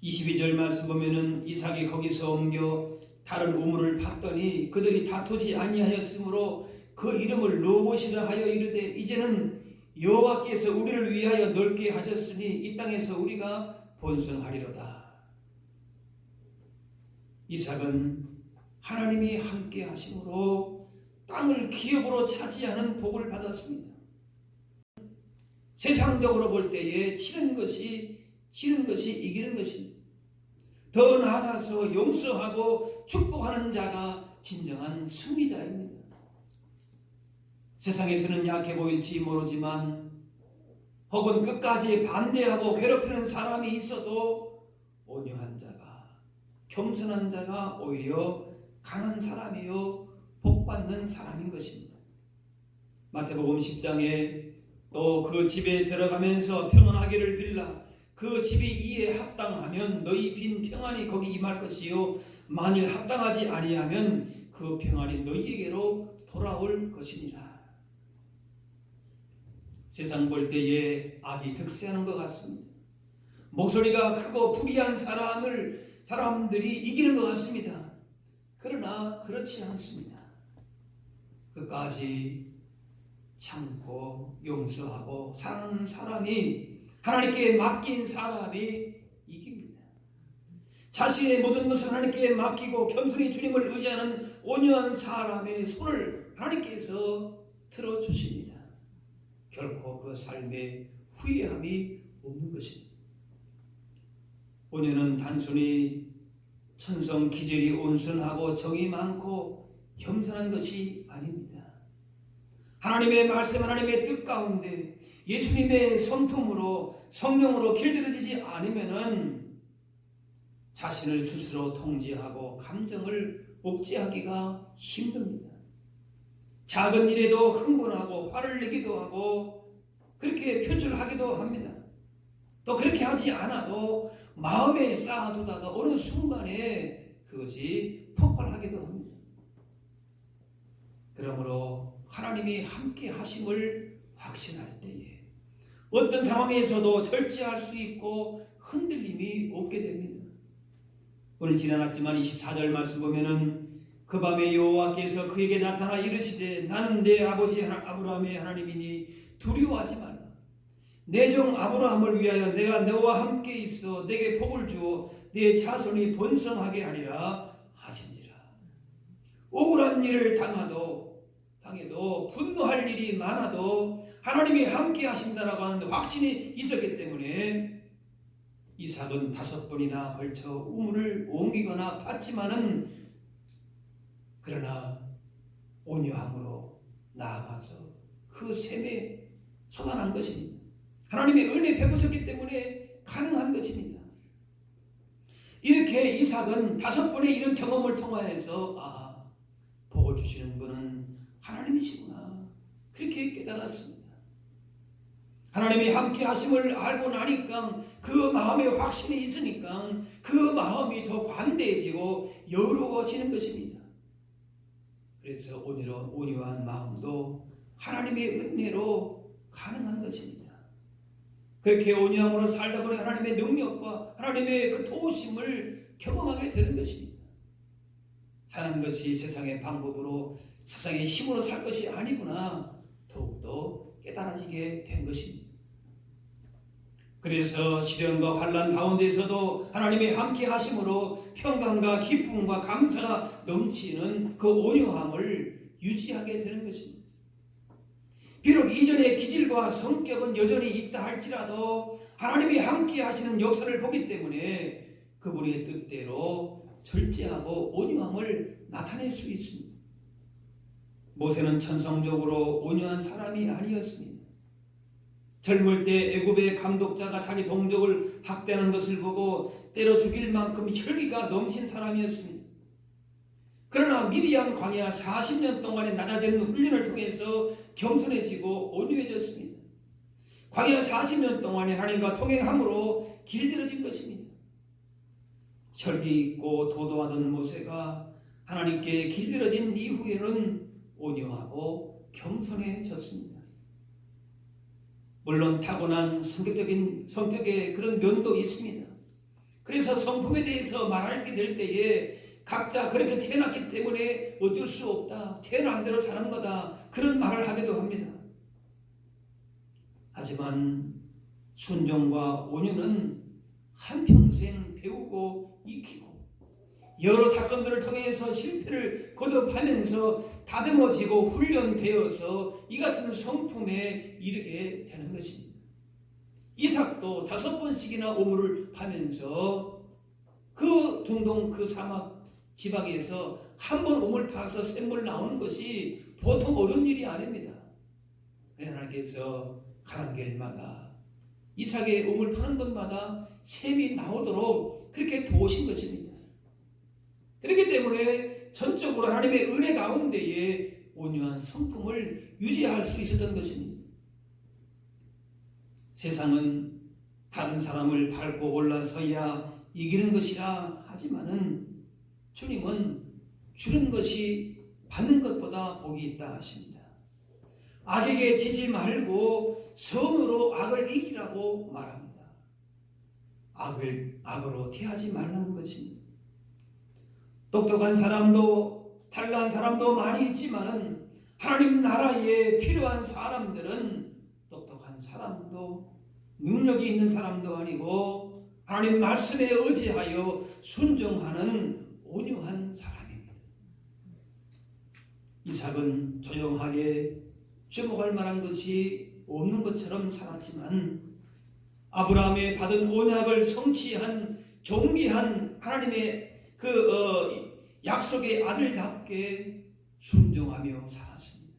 22절 말씀 보면은 이삭이 거기서 옮겨 다른 우물을 팠더니 그들이 다투지 아니하였으므로 그 이름을 르호봇이라 하여 이르되 이제는 여호와께서 우리를 위하여 넓게 하셨으니 이 땅에서 우리가 번성하리로다. 이삭은 하나님이 함께 하심으로 땅을 기업으로 차지하는 복을 받았습니다. 세상적으로 볼 때에 치는 것이 이기는 것입니다. 더 나아가서 용서하고 축복하는 자가 진정한 승리자입니다. 세상에서는 약해 보일지 모르지만 혹은 끝까지 반대하고 괴롭히는 사람이 있어도 온유한 자가, 겸손한 자가 오히려 강한 사람이요 복받는 사람인 것입니다. 마태복음 10장에 또 그 집에 들어가면서 평안하기를 빌라 그 집이 이에 합당하면 너희 빈 평안이 거기 임할 것이요 만일 합당하지 아니하면 그 평안이 너희에게로 돌아올 것이니라. 세상 볼 때에 악이 득세하는 것 같습니다. 목소리가 크고 불의한 사람들이 이기는 것 같습니다. 그러나 그렇지 않습니다. 끝까지 참고 용서하고 사랑하는 사람이, 하나님께 맡긴 사람이 이깁니다. 자신의 모든 것을 하나님께 맡기고 겸손히 주님을 의지하는 온유한 사람의 손을 하나님께서 들어주십니다. 결코 그 삶에 후회함이 없는 것입니다. 온유는 단순히 천성 기질이 온순하고 정이 많고 겸손한 것이 아닙니다. 하나님의 말씀, 하나님의 뜻 가운데 예수님의 성품으로 성령으로 길들여지지 않으면은 자신을 스스로 통제하고 감정을 억제하기가 힘듭니다. 작은 일에도 흥분하고 화를 내기도 하고 그렇게 표출하기도 합니다. 또 그렇게 하지 않아도 마음에 쌓아두다가 어느 순간에 그것이 폭발하기도 합니다. 그러므로 하나님이 함께 하심을 확신할 때에 어떤 상황에서도 절제할 수 있고 흔들림이 없게 됩니다. 오늘 지나갔지만 24절 말씀 보면은 그 밤에 여호와께서 그에게 나타나 이르시되 나는 내 아버지 아브라함의 하나님이니 두려워하지 말라. 내 종 아브라함을 위하여 내가 너와 함께 있어 내게 복을 주어 내 자손이 번성하게 하리라 하신지라. 억울한 일을 당해도 분노할 일이 많아도 하나님이 함께 하신다라고 하는 확신이 있었기 때문에 이삭은 5번이나 걸쳐 우물을 옮기거나 팠지만은 그러나 온유함으로 나아가서 그 셈에 쏟아난 것입니다. 하나님의 은혜 베푸셨기 때문에 가능한 것입니다. 이렇게 이삭은 5번의 이런 경험을 통하여서 복을 주시는 분은 하나님이시구나 그렇게 깨달았습니다. 하나님이 함께 하심을 알고 나니까 그 마음에 확신이 있으니까 그 마음이 더 관대해지고 여유로워지는 것입니다. 그래서 온유한 마음도 하나님의 은혜로 가능한 것입니다. 그렇게 온유함으로 살다 보니 하나님의 능력과 하나님의 그 도우심을 경험하게 되는 것입니다. 사는 것이 세상의 방법으로 세상의 힘으로 살 것이 아니구나 더욱더 깨달아지게 된 것입니다. 그래서 시련과 환난 가운데서도 하나님이 함께 하심으로 평강과 기쁨과 감사가 넘치는 그 온유함을 유지하게 되는 것입니다. 비록 이전의 기질과 성격은 여전히 있다 할지라도 하나님이 함께 하시는 역사를 보기 때문에 그분의 뜻대로 절제하고 온유함을 나타낼 수 있습니다. 모세는 천성적으로 온유한 사람이 아니었습니다. 젊을 때 애굽의 감독자가 자기 동족을 학대하는 것을 보고 때려 죽일 만큼 혈기가 넘친 사람이었습니다. 그러나 미디안 광야 40년 동안의 낮아지는 훈련을 통해서 겸손해지고 온유해졌습니다. 광야 40년 동안에 하나님과 통행함으로 길들여진 것입니다. 혈기 있고 도도하던 모세가 하나님께 길들여진 이후에는 온유하고 겸손해졌습니다. 물론 타고난 성격의 그런 면도 있습니다. 그래서 성품에 대해서 말하게 될 때에 각자 그렇게 태어났기 때문에 어쩔 수 없다, 태어난 대로 사는 거다, 그런 말을 하기도 합니다. 하지만 순종과 온유는 한평생 배우고 익히고 여러 사건들을 통해서 실패를 거듭하면서 다듬어지고 훈련되어서 이 같은 성품에 이르게 되는 것입니다. 이삭도 5번씩이나 오물을 파면서 그 중동 그 사막 지방에서 한 번 오물 파서 샘물 나오는 것이 보통 어려운 일이 아닙니다. 하나님께서 가는 길마다 이삭의 오물 파는 것마다 샘이 나오도록 그렇게 도우신 것입니다. 그렇기 때문에 전적으로 하나님의 은혜 가운데에 온유한 성품을 유지할 수 있었던 것입니다. 세상은 다른 사람을 밟고 올라서야 이기는 것이라 하지만은 주님은 주는 것이 받는 것보다 복이 있다 하십니다. 악에게 지지 말고 선으로 악을 이기라고 말합니다. 악을 악으로 대하지 말라는 것입니다. 똑똑한 사람도 잘난 사람도 많이 있지만은 하나님 나라에 필요한 사람들은 똑똑한 사람도 능력이 있는 사람도 아니고 하나님 말씀에 의지하여 순종하는 온유한 사람입니다. 이삭은 조용하게 주목할 만한 것이 없는 것처럼 살았지만 아브라함의 받은 언약을 성취한 존귀한 하나님의 약속의 아들답게 순종하며 살았습니다.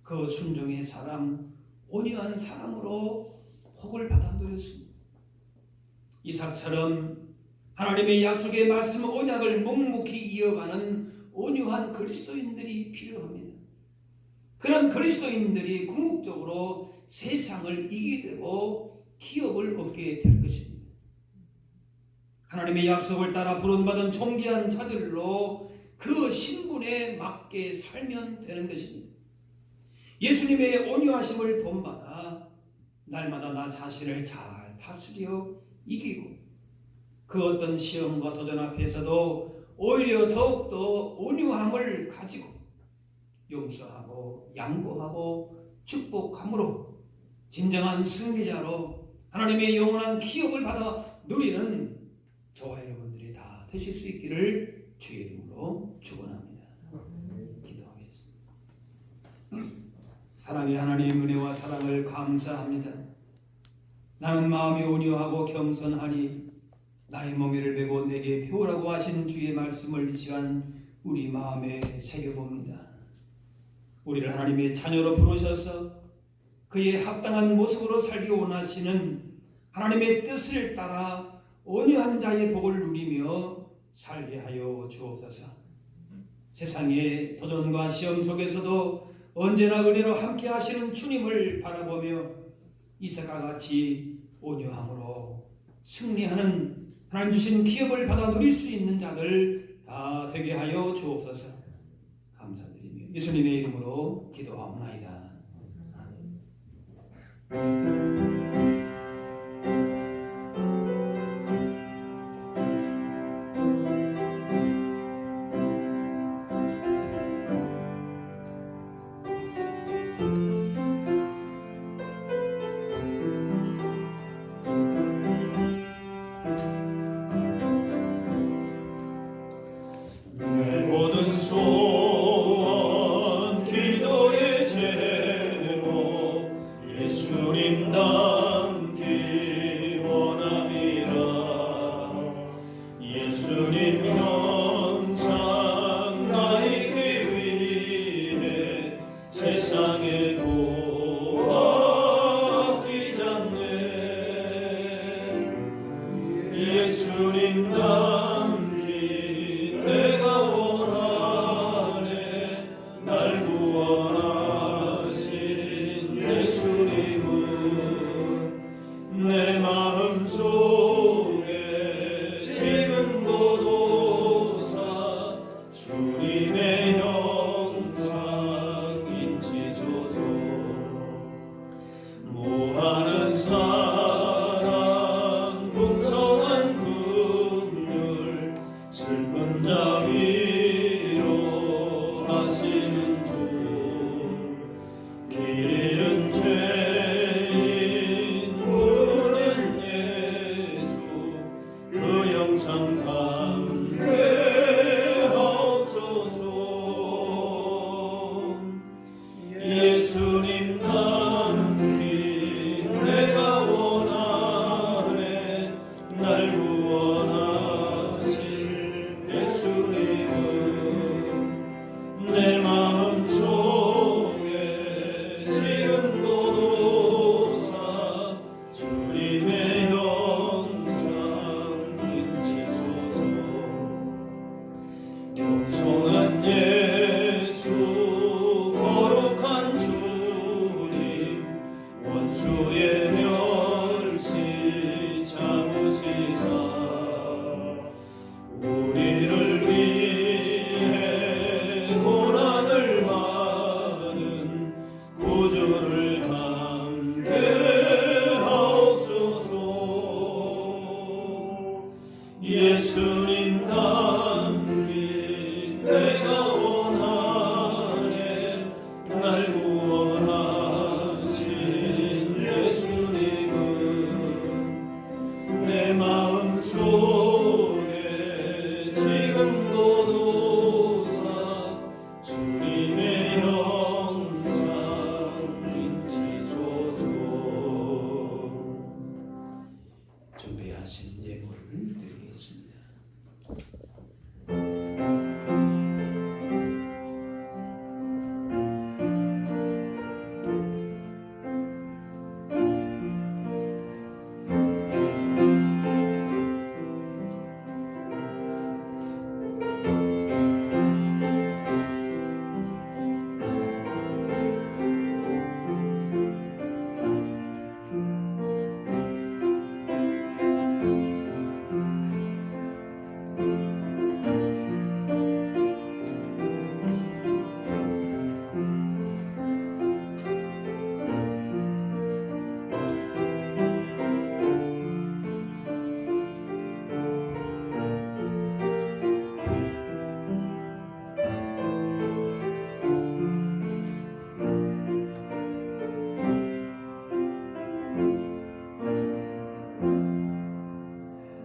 그 순종의 사람, 온유한 사람으로 복을 받아 누렸습니다. 이삭처럼 하나님의 약속의 말씀 언약을 묵묵히 이어가는 온유한 그리스도인들이 필요합니다. 그런 그리스도인들이 궁극적으로 세상을 이기게 되고 기업을 얻게 될 것입니다. 하나님의 약속을 따라 부름받은 존귀한 자들로 그 신분에 맞게 살면 되는 것입니다. 예수님의 온유하심을 본받아 날마다 나 자신을 잘 다스려 이기고 그 어떤 시험과 도전 앞에서도 오히려 더욱더 온유함을 가지고 용서하고 양보하고 축복함으로 진정한 승리자로 하나님의 영원한 기업을 받아 누리는 저와 여러분들이 다 되실 수 있기를 주의 이름으로 축원합니다. 기도하겠습니다. 사랑의 하나님, 은혜와 사랑을 감사합니다. 나는 마음이 온유하고 겸손하니 나의 멍에를 베고 내게 배우라고 하신 주의 말씀을 이 시간 우리 마음에 새겨봅니다. 우리를 하나님의 자녀로 부르셔서 그의 합당한 모습으로 살기 원하시는 하나님의 뜻을 따라 온유한 자의 복을 누리며 살게 하여 주옵소서. 세상의 도전과 시험 속에서도 언제나 은혜로 함께 하시는 주님을 바라보며 이삭과 같이 온유함으로 승리하는 하나님 주신 기업을 받아 누릴 수 있는 자들 다 되게 하여 주옵소서. 감사드리며 예수님의 이름으로 기도하옵나이다. 아멘. 내 모든 소원 기도의 제목 예수님 닮기 원함이라. 예수님 형상 나이기 위해 세상에 보았기 않네. 예수님 닮기 내가 원하네. 날 구원하신 예수님은 예수님 닮기 내가 원하네. 날 구원하신 예수님은 내 마음 속에 지금도 노사 주님의 형상 인치소서. 준비하신 예물을 드리겠습니다.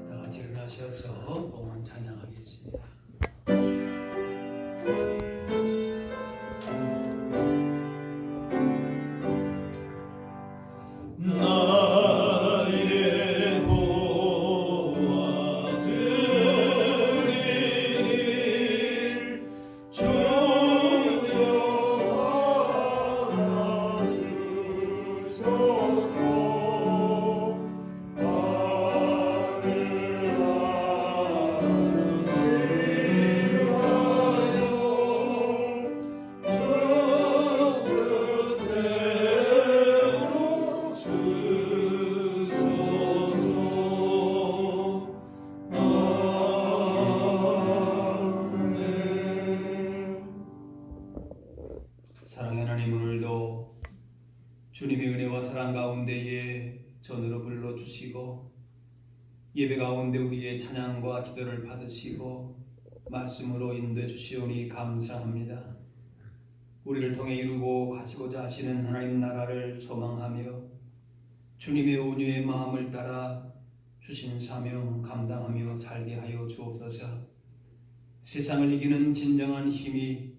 다 같이 일어나셔서 봉헌 찬양하겠습니다. 나의 보아 드리니 주여 사랑의 하나님, 오늘도 주님의 은혜와 사랑 가운데에 전으로 불러주시고 예배 가운데 우리의 찬양과 기도를 받으시고 말씀으로 인도해 주시오니 감사합니다. 우리를 통해 이루고 가시고자 하시는 하나님 나라를 소망하며 주님의 온유의 마음을 따라 주신 사명 감당하며 살게 하여 주옵소서. 세상을 이기는 진정한 힘이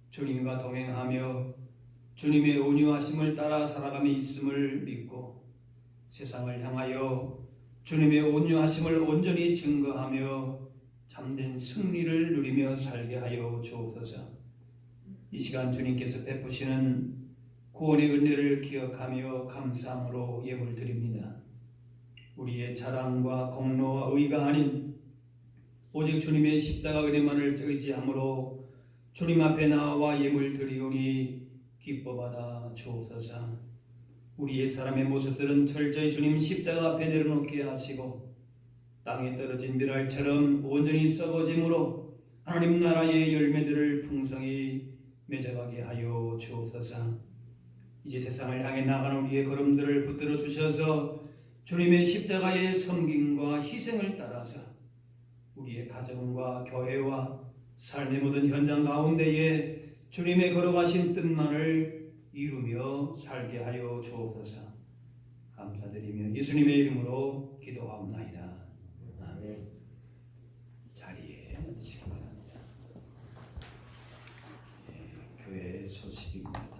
주님과 동행하며 주님의 온유하심을 따라 살아감에 있음을 믿고 세상을 향하여 주님의 온유하심을 온전히 증거하며 참된 승리를 누리며 살게 하여 주옵소서. 이 시간 주님께서 베푸시는 구원의 은혜를 기억하며 감사함으로 예물 드립니다. 우리의 자랑과 공로와 의가 아닌 오직 주님의 십자가 은혜만을 의지함으로 주님 앞에 나와 예물 드리오니 기뻐받아 주옵소서. 우리의 사람의 모습들은 철저히 주님 십자가 앞에 내려놓게 하시고 땅에 떨어진 밀알처럼 온전히 썩어짐으로 하나님 나라의 열매들을 풍성히 맺어가게 하여 주옵소서. 이제 세상을 향해 나가는 우리의 걸음들을 붙들어 주셔서 주님의 십자가의 섬김과 희생을 따라서 우리의 가정과 교회와 삶의 모든 현장 가운데에 주님의 걸어가신 뜻만을 이루며 살게 하여 주옵소서. 감사드리며 예수님의 이름으로 기도하옵나이다. 아멘. 자리에 앉으시기 바랍니다. 교회 소식입니다.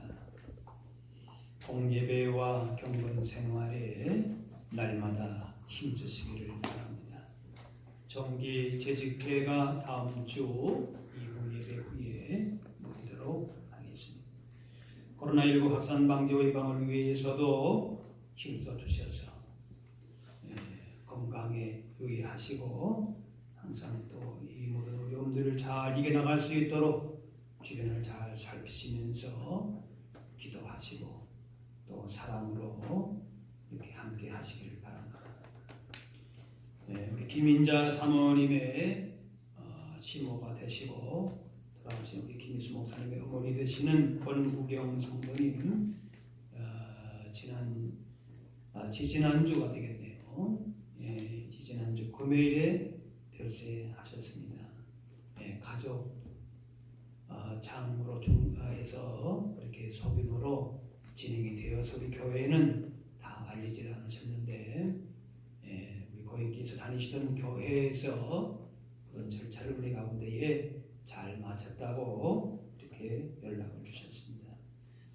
공예배와 경건 생활에 날마다 힘주시기를 바랍니다. 정기 재직회가 다음 주 2부 예배 후에 모이도록 하겠습니다. 코로나19 확산 방지와 예방을 위해서도 힘써 주셔서 건강에 유의하시고 항상 또 이 모든 어려움들을 잘 이겨나갈 수 있도록 주변을 잘 살피시면서 기도하시고 또 사랑으로 이렇게 함께 하시길 바랍니다. 우리 김인자 사모님의 시모가 되시고 돌아가신 우리 김희수 목사님의 어머니 되시는 권구경 성도님 지지난주가 되겠네요. 지지난주 금요일에 그렇게 하셨습니다. 가족 장으로 해서 그렇게 소규모로 진행이 되어서 우리 교회에는 다 알리지 않으셨는데 우리 고객께서 다니시던 교회에서 그런 절차를 우리 가운데에 잘 마쳤다고 이렇게 연락을 주셨습니다.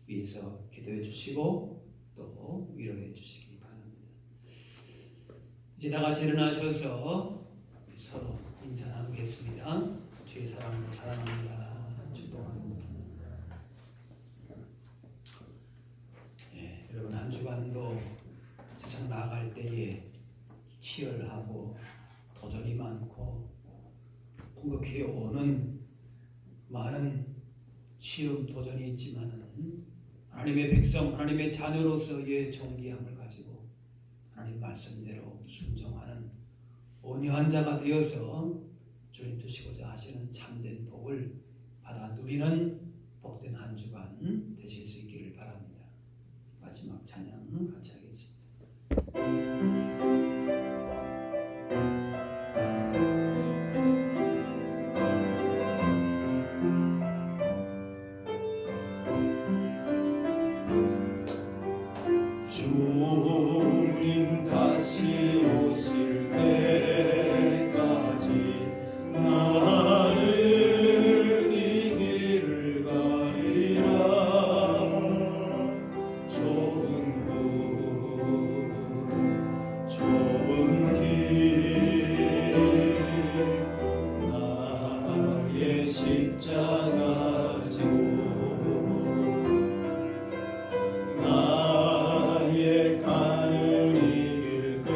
위에서 기도해 주시고 또 위로해 주시기 바랍니다. 이제 다 같이 일어나셔서 서로 인사 나누겠습니다. 주의 사랑으로 사랑합니다. 축복합니다. 여러분 한 주간도 세상 나갈 때에 치열하고 도전이 많고 공격해 오는 많은 시험 도전이 있지만은 하나님의 백성, 하나님의 자녀로서의 존귀함을 가지고 하나님 말씀대로 순종하는 온유한 자가 되어서 주님 주시고자 하시는 참된 복을 받아 누리는 복된 한 주간 되실 수 있기를 바랍니다. 마지막 찬양 같이 하겠습니다. 주님 다시 오실 때까지 나는 이 길을 가리라. 좁은 길 나의 십자가 지고 나의 가는 이 길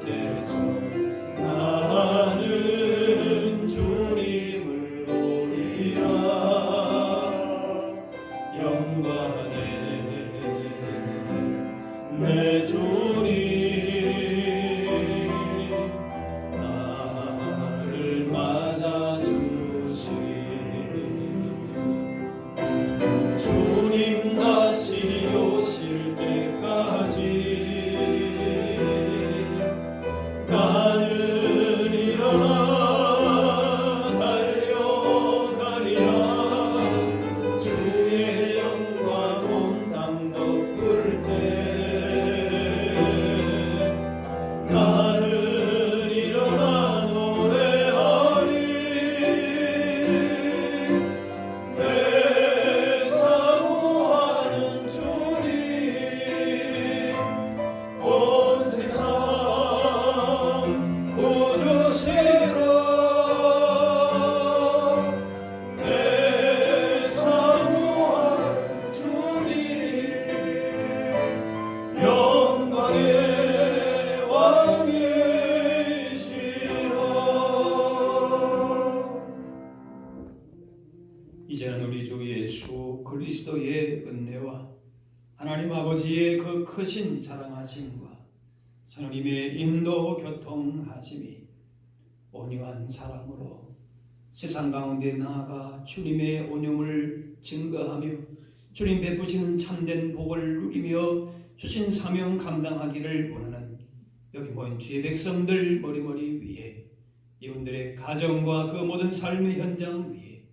끝에서 나는 주님을 보리라. 영광의 내 주님 나를 맞아주시리. 주님 다시 오실 때까지 나는 일어나 달려가리라. 주의 영광 온 땅 덮을 때 나는 일어나 노래하리. 내 사모하는 주님 온 세상 구주시라. 내 사모하는 주님 영광의 왕이시라. 이제는 우리 주 예수 그리스도의 은혜와 하나님 아버지의 그 크신 사랑하심과 성령님의 인도 교통하심이 온유한 사랑으로 세상 가운데 나아가 주님의 온유를 증거하며 주님 베푸시는 참된 복을 누리며 주신 사명 감당하기를 원하는 여기 모인 주의 백성들 머리머리 위에 이분들의 가정과 그 모든 삶의 현장 위에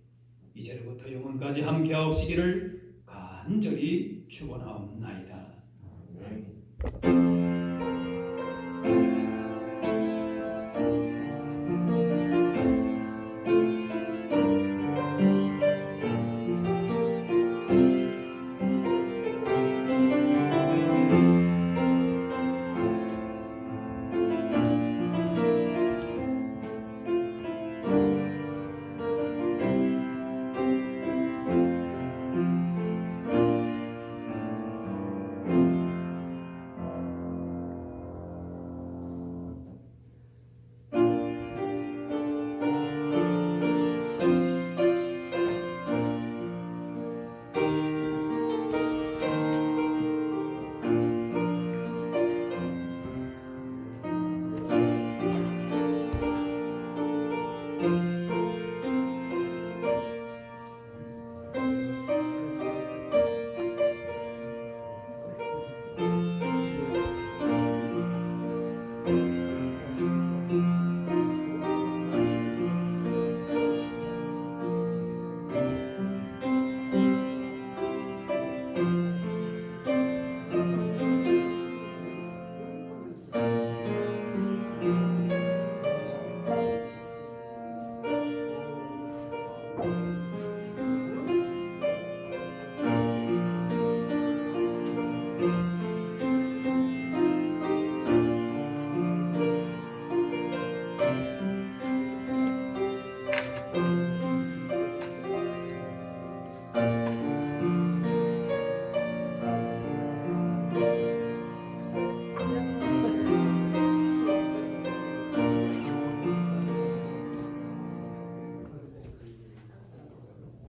이제로부터 영원까지 함께하옵시기를 간절히 축원하옵나이다. 아멘.